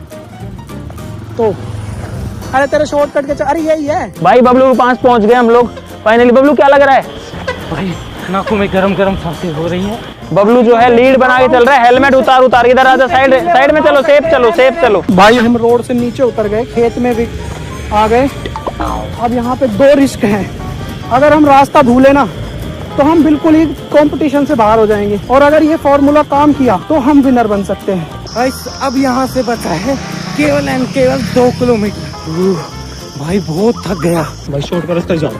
[SPEAKER 5] तो, अरे तेरे शॉर्टकट के अरे यही है
[SPEAKER 1] भाई। बबलू के पास पहुंच गए हम लोग फाइनली। बबलू क्या लग रहा है
[SPEAKER 6] भाई? नाकों में गरम गरम सांसें हो रही हैं।
[SPEAKER 1] बबलू जो है लीड बना के चल रहा है, हेलमेट उतार इधर आजा, साइड में चलो, सेफ चलो।
[SPEAKER 5] भाई हम रोड से नीचे उतर गए, खेत में भी आ गए। अब यहाँ पे 2 रिस्क हैं, अगर हम रास्ता भूले ना तो हम बिल्कुल ही कंपटीशन से बाहर हो जाएंगे, और अगर ये फॉर्मूला काम किया तो हम विनर बन सकते हैं।
[SPEAKER 2] अब यहाँ से बचा है केवल एंड केवल 2 किलोमीटर।
[SPEAKER 3] भाई बहुत थक गया भाई, शॉर्ट का रास्ता जाओ।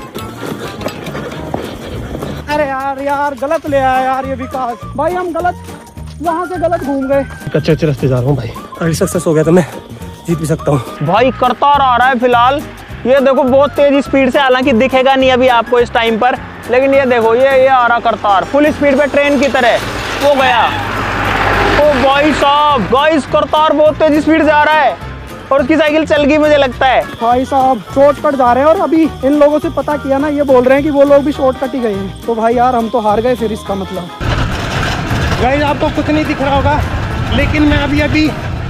[SPEAKER 5] अरे यार गलत ले आया यार ये विकास भाई, हम गलत वहाँ से गलत घूम गए।
[SPEAKER 3] कच्चे रास्ते जा रहा हूँ भाई, अगर सक्सेस हो गया तो मैं जीत भी सकता हूँ।
[SPEAKER 1] भाई करतार आ रहा है फिलहाल, ये देखो बहुत तेज स्पीड से, हालांकि दिखेगा नहीं अभी आपको इस टाइम पर, लेकिन ये देखो ये आ रहा करतार फुल स्पीड पे ट्रेन की तरह। वो गया, ओ भाई साहब गाइस करतार बहुत तेज स्पीड से आ रहा है और उसकी साइकिल चल गई मुझे लगता है।
[SPEAKER 5] भाई साहब शॉर्टकट जा रहे हैं और अभी इन लोगों से पता किया ना, ये बोल रहे हैं कि वो लोग भी शॉर्टकट ही गए हैं। तो भाई यार हम तो हार गए फिर इसका मतलब।
[SPEAKER 6] गाइस आपको कुछ नहीं दिख रहा होगा, लेकिन मैं अभी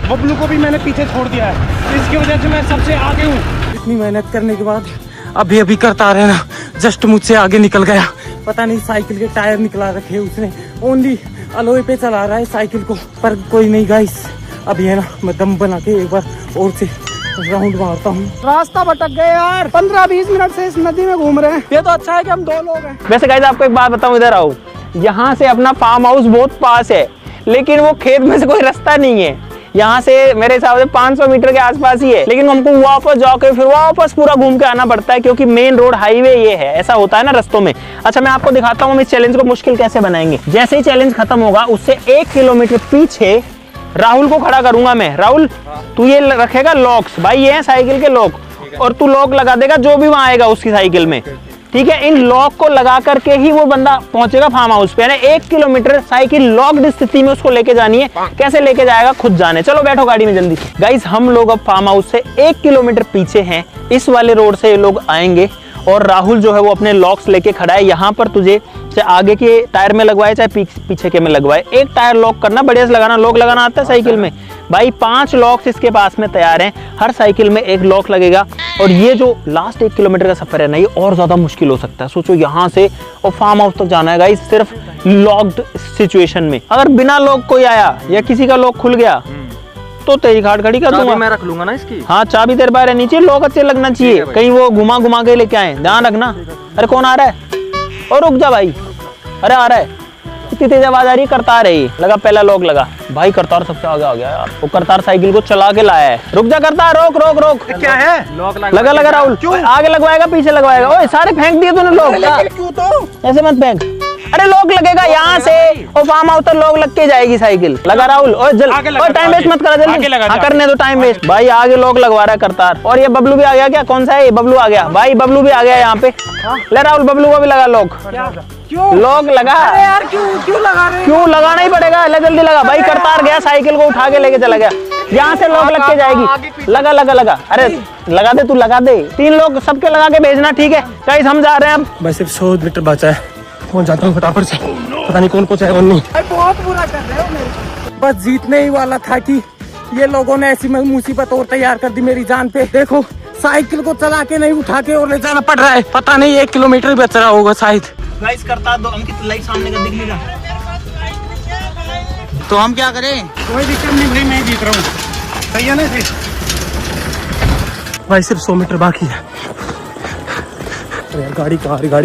[SPEAKER 6] बबलू को भी मैंने पीछे छोड़ दिया है, इसकी वजह से मैं सबसे आगे हूँ।
[SPEAKER 3] इतनी मेहनत करने के बाद अभी करता रहे ना, जस्ट मुझसे आगे निकल गया। पता नहीं साइकिल के टायर निकला रखे उसने, ओनली अलोए पे चला रहा है साइकिल को। पर कोई नहीं गाइस, अभी है ना मैं दम बना के एक बार और से राउंड मारता हूँ।
[SPEAKER 5] रास्ता भटक गए यार, 15-20 मिनट से इस नदी में घूम रहे हैं। ये तो अच्छा है कि हम 2 लोग हैं।
[SPEAKER 1] वैसे गाइस आपको एक बात बताऊं, इधर आओ, यहाँ से अपना फार्म हाउस बहुत पास है, लेकिन वो खेत में से कोई रास्ता नहीं है। यहाँ से मेरे हिसाब से 500 मीटर के आसपास ही है, लेकिन हमको वापस जाके फिर वापस पूरा घूम के आना पड़ता है, क्योंकि मेन रोड हाईवे ये है। ऐसा होता है ना रास्तों में। अच्छा मैं आपको दिखाता हूँ हम इस चैलेंज को मुश्किल कैसे बनाएंगे। जैसे ही चैलेंज खत्म होगा उससे 1 किलोमीटर पीछे राहुल को खड़ा करूंगा मैं। राहुल तू ये रखेगा लॉक्स, भाई ये है साइकिल के लॉक, और तू लॉक लगा देगा जो भी वहां आएगा उसकी साइकिल में, ठीक है। इन लॉक को लगा करके ही वो बंदा पहुंचेगा फार्म हाउस पे। 1 किलोमीटर साइकिल लॉक्ड स्थिति में उसको लेके जानी है। कैसे लेके जाएगा खुद जाने। चलो बैठो गाड़ी में जल्दी। गाइस हम लोग अब फार्म हाउस से 1 किलोमीटर पीछे हैं, इस वाले रोड से ये लोग आएंगे और राहुल जो है वो अपने लॉक्स लेके खड़ा है। यहाँ पर तुझे चाहे आगे के टायर में लगवाए चाहे पीछे के में लगवाए, एक टायर लॉक करना, बढ़िया से लगाना। लॉक लगाना आता है साइकिल में भाई। 5 लॉक्स इसके पास में तैयार हैं, हर साइकिल में 1 लॉक लगेगा। और ये जो लास्ट 1 किलोमीटर का सफर है ना, ये और ज्यादा मुश्किल हो सकता है। सोचो यहाँ से और फार्म हाउस तक जाना है गाइस सिर्फ लॉक्ड सिचुएशन में। अगर बिना लॉक कोई आया या किसी का लॉक खुल गया तो तेरी घाट खड़ी कर दूंगा।
[SPEAKER 3] मैं रख लूंगा ना इसकी।
[SPEAKER 1] हाँ चाबी तेरे पास रहनी चाहिए, लॉक अच्छे लगना चाहिए, कहीं वो घुमा के लेके आए, ध्यान रखना। अरे कौन आ रहा है? और रुक जा भाई, अरे आ रहा है, इतनी तेज आवाज आ रही है। करतार है ये, लगा पहला लॉक लगा भाई। करतार सबसे आगे आ गया यार, वो करतार साइकिल को चला के लाया है। रुक जा करतार, रोक रोक रोक।
[SPEAKER 6] क्या है?
[SPEAKER 3] लॉक
[SPEAKER 1] लगा राहुल, आगे लगवाएगा पीछे लगवाएगा? ओए सारे फेंक दिए तूने लॉक,
[SPEAKER 6] क्यों तो
[SPEAKER 1] ऐसे मत फेंक। अरे लॉक लगेगा यहाँ से और फार्म हाउस तक लॉक लग के जाएगी साइकिल। लगा राहुल, और टाइम वेस्ट मत करा जल्दी। हाँ करने दो टाइम वेस्ट भाई। आगे लॉक लगवा रहा है करतार। और ये बबलू भी आ गया क्या? कौन सा है ये? बबलू आ गया भाई, बबलू भी आ गया यहाँ पे। ले राहुल बबलू को भी लगा लॉक। लॉक लगा।
[SPEAKER 5] अरे यार क्यों लगा रहे हैं?
[SPEAKER 1] क्यों लगाना ही पड़ेगा, ले जल्दी लगा भाई। करतार गया साइकिल को उठा के लेके चला गया, यहाँ से लॉक लग के जाएगी। लगा। अरे लगा दे, तू लगा दे। 3 लोग सबके लगा के भेजना, ठीक है गाइस हम जा रहे हैं अब।
[SPEAKER 3] बस सिर्फ 100 मीटर बचा है, पहुंच जाता हूँ फटाफट से। पता नहीं कौन पहुंचा है कौन नहीं।
[SPEAKER 5] बहुत बुरा कर रहे हो मेरे।
[SPEAKER 3] बस जीतने ही वाला था कि ये लोगों ने ऐसी मुसीबत और तैयार कर दी मेरी जान पे। देखो साइकिल को चला के नहीं उठा के और ले जाना पड़ रहा है। पता नहीं 1 किलोमीटर बच रहा होगा शायद।
[SPEAKER 1] गाइस करतार दो, अंकित लाइट सामने का दिख नहीं रहा।
[SPEAKER 8] तो हम क्या करें?
[SPEAKER 6] कोई दिक्कत नहीं भाई, मैं जीत रहा हूँ, सही है ना जी?
[SPEAKER 3] भाई सिर्फ 100 मीटर बाकी है। यार गाड़ी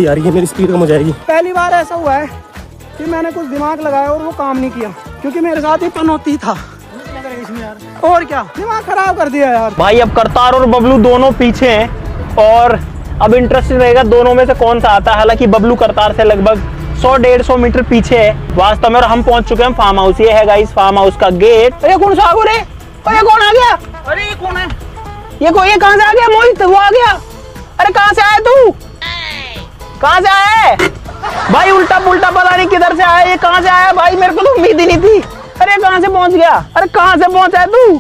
[SPEAKER 3] आ रही है, मेरी स्पीड कम हो जाएगी।
[SPEAKER 5] पहली बार ऐसा हुआ है कि मैंने कुछ दिमाग लगाया और वो काम नहीं किया, क्योंकि मेरे साथ ही पनौती था। और क्या दिमाग खराब कर दिया यार।
[SPEAKER 1] भाई अब करतार और बबलू दोनों पीछे हैं और अब इंटरेस्टिंग रहेगा दोनों में से कौन सा आता है। हालांकि बबलू करतार से लगभग 100-150 मीटर पीछे है वास्तव में, और हम पहुंच चुके हैं फार्म हाउस। ये है गाइस फार्म हाउस का गेट। अरे कौन सा आगो रे? अरे कौन आ गया?
[SPEAKER 2] अरे ये कौन है?
[SPEAKER 1] ये कहां से आ गया? मोहित वो आ गया। अरे कहां से आया तू? कहां से आया है भाई? उल्टा पुल्टा पता नहीं किधर से आया, ये कहां से आया भाई? मेरे को तो उम्मीद ही नहीं थी। अरे कहां से पहुंच गया? अरे कहां से पहुंचा है तू?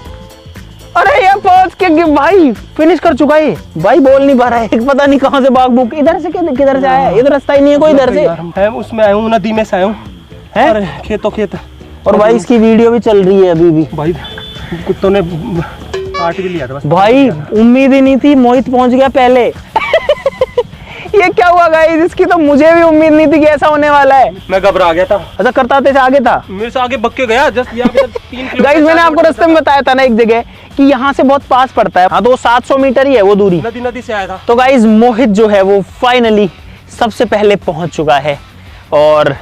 [SPEAKER 1] अरे ये पहुंच के भाई फिनिश कर चुका है भाई। बोल नहीं पा रहा है, पता नहीं कहां से भाग भूख। इधर से किधर से आया? इधर रास्ता ही नहीं है कोई इधर से।
[SPEAKER 3] मैं उसमें आया हूँ, नदी में से आया हूँ, खेत।
[SPEAKER 1] और भाई इसकी वीडियो भी चल रही है अभी भी
[SPEAKER 3] भाई। कुत्तों ने काट भी लिया था बस।
[SPEAKER 1] भाई उम्मीद ही नहीं थी, मोहित पहुंच गया पहले। ये क्या हुआ गाइस? इसकी तो मुझे भी उम्मीद नहीं थी कि ऐसा होने वाला है।
[SPEAKER 3] मैं घबरा गया था।
[SPEAKER 1] अच्छा करतार से आगे था?
[SPEAKER 3] मेरे से आगे बक के गया जस्ट यहाँ पे 3 किलोमीटर।
[SPEAKER 1] गाइस मैंने आपको रास्ते में बताया था ना एक जगह कि यहाँ से बहुत पास पड़ता है। हाँ तो 700 मीटर ही है वो दूरी।
[SPEAKER 3] नदी से आया था।
[SPEAKER 1] तो गाइस मोहित जो है वो फाइनली सबसे पहले पहुंच चुका है और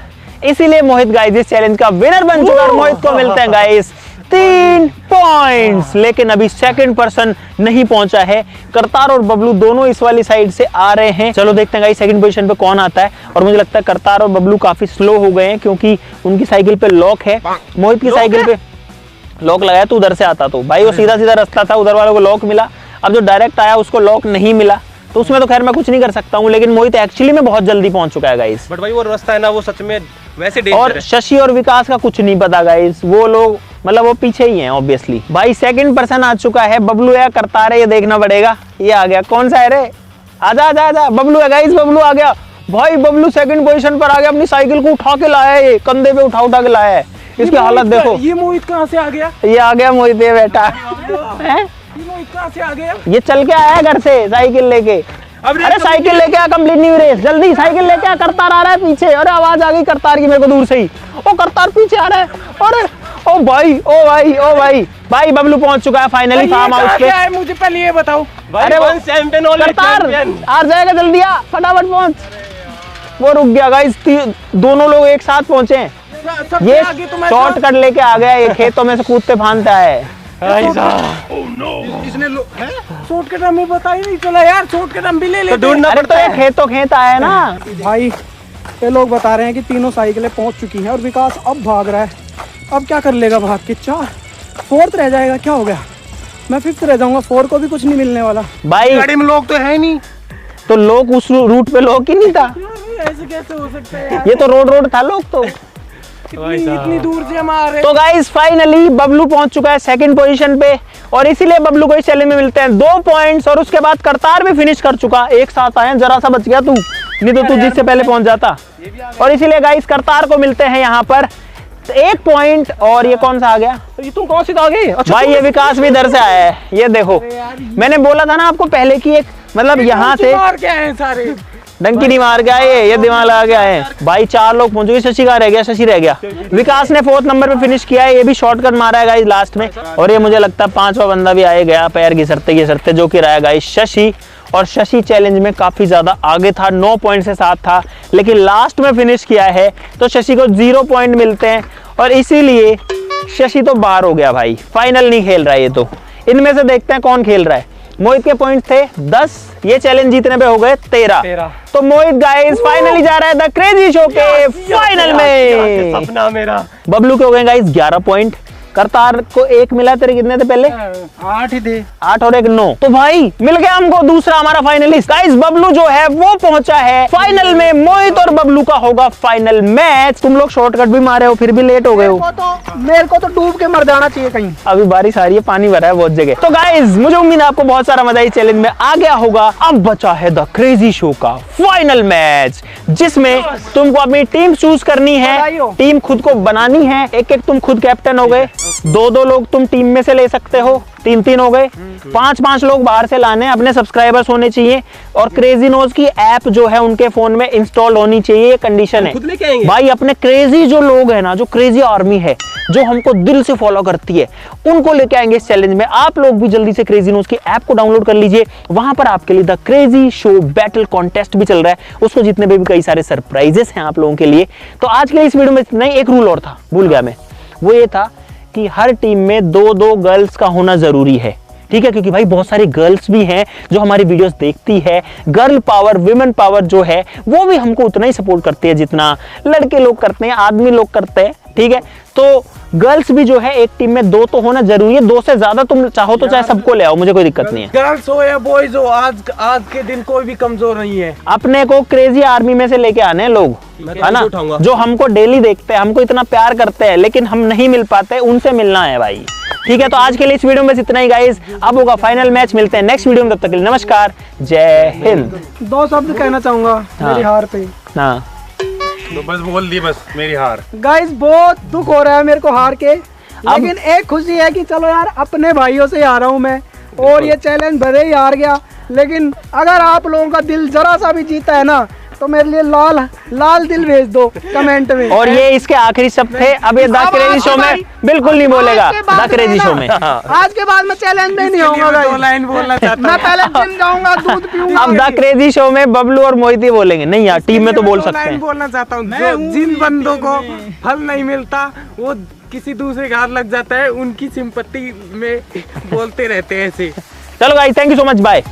[SPEAKER 1] इसीलिए मोहित गाइस इस चैलेंज का विनर बन चुका है। मोहित को मिलते हैं गाइस 3 पॉइंट्स। लेकिन अभी सेकंड पर्सन नहीं पहुंचा है। करतार और बबलू दोनों इस वाली साइड से आ रहे हैं। चलो देखते हैं गाइस सेकंड पोजीशन पे कौन आता है। और मुझे लगता है करतार और बबलू काफी स्लो हो गए हैं क्योंकि उनकी साइकिल पे लॉक है। मोहित की साइकिल पे लॉक लगाया तो उधर से आता तो भाई वो सीधा सीधा रास्ता था, उधर वालों को लॉक मिला। अब जो डायरेक्ट आया उसको लॉक नहीं मिला, तो उसमें तो खैर मैं कुछ नहीं कर सकता हूँ। लेकिन मोहित एक्चुअली में बहुत जल्दी पहुंच चुका है गाइस।
[SPEAKER 3] बट भाई वो रास्ता है ना, वो सच में वैसे डेंजर
[SPEAKER 1] और
[SPEAKER 3] है।
[SPEAKER 1] शशि और विकास का कुछ नहीं पता गाइस, वो लोग मतलब वो पीछे ही हैं ऑब्वियसली। भाई सेकंड पर्सन आ चुका है, बबलू या करतार है ये देखना पड़ेगा। ये आ गया, कौन सा है रे? आजा आजा आजा, बबलू है गाइस, बबलू आ गया। भाई बबलू सेकंड पोजीशन पर आ गया, अपनी साइकिल को उठा के लाया है, ये कंधे पे उठा के लाया है। इसकी हालत देखो।
[SPEAKER 5] ये मोहित कहाँ से आ गया?
[SPEAKER 1] ये आ गया मोहित ये बेटा है।
[SPEAKER 5] ये मोहित कहाँ से आ गया?
[SPEAKER 1] ये चल के आया घर से साइकिल लेके। अरे साइकिल लेके आ, कंप्लीट नहीं हुई रेस, जल्दी साइकिल लेके आ। करतार आ रहा है पीछे। अरे आवाज आ गई करतार की मेरे को दूर से ही। ओ करतार पीछे आ रहा है। अरे ओ भाई ओ भाई ओ भाई। भाई बबलू पहुंच चुका है फाइनली फार्म हाउस पे।
[SPEAKER 5] क्या है मुझे पहले ये बताओ।
[SPEAKER 1] अरे वो
[SPEAKER 3] चैंपियन
[SPEAKER 1] करतार आ जाएगा, जल्दी आ, फटाफट पहुंच। वो रुक गया गाइस, दोनों लोग एक साथ पहुंचे हैं। ये शॉर्टकट लेके आ गया, ये खेतों में से कूदते फांदता है।
[SPEAKER 5] इसने शॉर्टकट हमें पता ही नहीं चला यार, शॉर्टकट हम भी ले लेते।
[SPEAKER 1] अरे तो ये खेतों खेत आया ना
[SPEAKER 5] भाई। ये लोग बता रहे हैं कि तीनों साइकिलें पहुंच चुकी हैं और विकास अब भाग रहा है। अब क्या कर लेगा भाग के? 4 4th रह जाएगा, क्या हो गया? मैं 5th रह जाऊंगा, 4 को भी कुछ नहीं मिलने वाला।
[SPEAKER 1] भाई
[SPEAKER 6] गाड़ी में लोग तो है नहीं,
[SPEAKER 1] तो लोग उस रूट पे लोग ही नहीं था।
[SPEAKER 5] ऐसे कैसे हो सकता है यार?
[SPEAKER 1] ये तो रोड था लोग तो।
[SPEAKER 5] इतनी दूर से हम आ रहे हैं।
[SPEAKER 1] तो गाइस फाइनली बबलू पहुंच चुका है सेकंड पोजीशन पे और इसीलिए बबलू को इस चैलेंज में मिलते हैं 2 पॉइंट्स। और उसके बाद करतार भी फिनिश कर चुका, एक साथ आए, जरा सा बच गया तू, नहीं तो तू जिससे पहले पहुंच जाता। और इसीलिए गाइस करतार को मिलते हैं यहाँ पर 1 पॉइंट। और ये कौन सा आ गया?
[SPEAKER 3] ये तुम कौन सी आ गए? अच्छा,
[SPEAKER 1] भाई ये विकास भी इधर से आया है, ये देखो। मैंने बोला था ना आपको पहले की एक मतलब यहाँ से
[SPEAKER 5] मार के आए हैं सारे।
[SPEAKER 1] डंकी नहीं मार के आए, ये दिमाग लगा के आए। भाई 4 लोग पहुंच गए, शशि का रह गया, शशि रह गया। विकास ने 4th नंबर पे फिनिश किया है, ये भी शॉर्टकट मारा है गाइस लास्ट में। और ये मुझे लगता है 5वां बंदा भी आए गया पैर घिसरते जो कि रहा गाइस शशि। और शशि चैलेंज में काफी ज्यादा आगे था, 9 पॉइंट से साथ था, लेकिन लास्ट में फिनिश किया है तो शशि को 0 पॉइंट मिलते हैं। और इसीलिए शशि तो बाहर हो गया भाई, फाइनल नहीं खेल रहा है ये तो। इनमें से देखते हैं कौन खेल रहा है। मोहित के पॉइंट थे 10, ये चैलेंज जीतने पे हो गए 13। तो मोहित गाइस फाइनली जा रहा है द क्रेजी शो के फाइनल में।
[SPEAKER 3] सपना मेरा।
[SPEAKER 1] बबलू के हो गए गाइस 11 पॉइंट। करतार को 1 मिला, तेरे कितने थे पहले?
[SPEAKER 6] 8 ही थे।
[SPEAKER 1] 8 और 1 9। तो भाई मिल गया हमको दूसरा हमारा फाइनलिस्ट। गाइस बबलू जो है वो पहुंचा है फाइनल में। मोहित और बबलू का होगा फाइनल मैच। तुम लोग शॉर्टकट भी मारे हो, फिर भी लेट हो गए हो।
[SPEAKER 5] मेरे को तो डूब के मर जाना चाहिए कहीं।
[SPEAKER 1] अभी बारिश आ रही है, पानी भरा है बहुत जगह। तो गाइस मुझे उम्मीद है आपको बहुत सारा मजा इस चैलेंज में आ गया होगा। अब बचा है द क्रेजी शो का फाइनल मैच, जिसमें तुमको अपनी टीम चूज करनी है, टीम खुद को बनानी है। एक तुम खुद कैप्टन हो गए, 2 लोग तुम टीम में से ले सकते हो, 3 हो गए, 5 लोग बाहर से लाने, अपने सब्सक्राइबर्स होने चाहिए। और क्रेजी नोज की ऐप जो है उनके फोन में इंस्टॉल होनी चाहिए, ये कंडीशन है।
[SPEAKER 3] खुद लेके आएंगे
[SPEAKER 1] भाई अपने क्रेजी जो लोग हैं ना, जो क्रेजी आर्मी है, जो हमको दिल से फॉलो करती है, उनको लेके आएंगे इस चैलेंज में। आप लोग भी जल्दी से क्रेजी नोज की ऐप को डाउनलोड कर लीजिए। वहां पर आपके लिए the crazy show battle contest भी चल रहा है, उसको जीतने में भी कई सारे सरप्राइजेस हैं आप लोगों के लिए। तो आज के इस वीडियो में इतना ही। एक रूल और था, भूल गया मैं, वो ये था कि हर टीम में 2 गर्ल्स का होना जरूरी है, ठीक है? क्योंकि भाई बहुत सारी गर्ल्स भी हैं जो हमारी वीडियोस देखती है। गर्ल पावर, विमेन पावर जो है वो भी हमको उतना ही सपोर्ट करती है जितना लड़के लोग करते हैं, आदमी लोग करते हैं, ठीक है? तो गर्ल्स भी जो है एक टीम में 2 तो होना जरूरी है। 2 से ज्यादा तुम चाहो तो चाहे सबको ले आओ, मुझे कोई दिक्कत नहीं है।
[SPEAKER 5] गर्ल्स हो या बॉयज हो, आज के दिन कोई भी कमजोर नहीं है।
[SPEAKER 1] अपने को क्रेजी आर्मी में से लेके आने हैं लोग, है ना, जो हमको डेली देखते हैं, हमको इतना प्यार करते हैं, लेकिन हम नहीं मिल पाते, उनसे मिलना है भाई, ठीक है? तो आज के लिए इस वीडियो में इतना ही गाइस। अब होगा फाइनल मैच, मिलते हैं नेक्स्ट वीडियो में, तब तक के लिए नमस्कार, जय हिंद।
[SPEAKER 5] 2 शब्द कहना चाहूंगा मेरी हार पे।
[SPEAKER 1] हाँ
[SPEAKER 6] तो बस बोल दी, बस मेरी हार।
[SPEAKER 5] गाइस बहुत दुख हो रहा है मेरे को हार के, लेकिन एक खुशी है कि चलो यार अपने भाइयों से हारा हूँ मैं, और ये चैलेंज भले ही हार गया, लेकिन अगर आप लोगों का दिल जरा सा भी जीता है ना,
[SPEAKER 2] तो मेरे लिए लाल लाल दिल भेज दो कमेंट में।
[SPEAKER 1] और ये इसके आखिरी शब्द थे। अब ये द क्रेजी शो में बिल्कुल नहीं बोलेगा, द क्रेजी शो में।
[SPEAKER 2] आज के बाद मैं चैलेंज में नहीं होऊंगा गाइस।
[SPEAKER 3] 2 लाइन बोलना चाहता
[SPEAKER 2] मैं पहले जिम जाऊंगा, दूध पीऊंगा।
[SPEAKER 1] अब द क्रेजी शो में बबलू और मोहित ही बोलेंगे। नहीं यार, टीम में तो बोल सकते हैं।
[SPEAKER 3] बोलना चाहता हूँ, जो जिन बंदों को फल नहीं मिलता वो किसी दूसरे के हाथ लग जाता है, उनकी सिंपत्ति में बोलते रहते हैं ऐसे।
[SPEAKER 1] चलो guys, thank you so much, bye.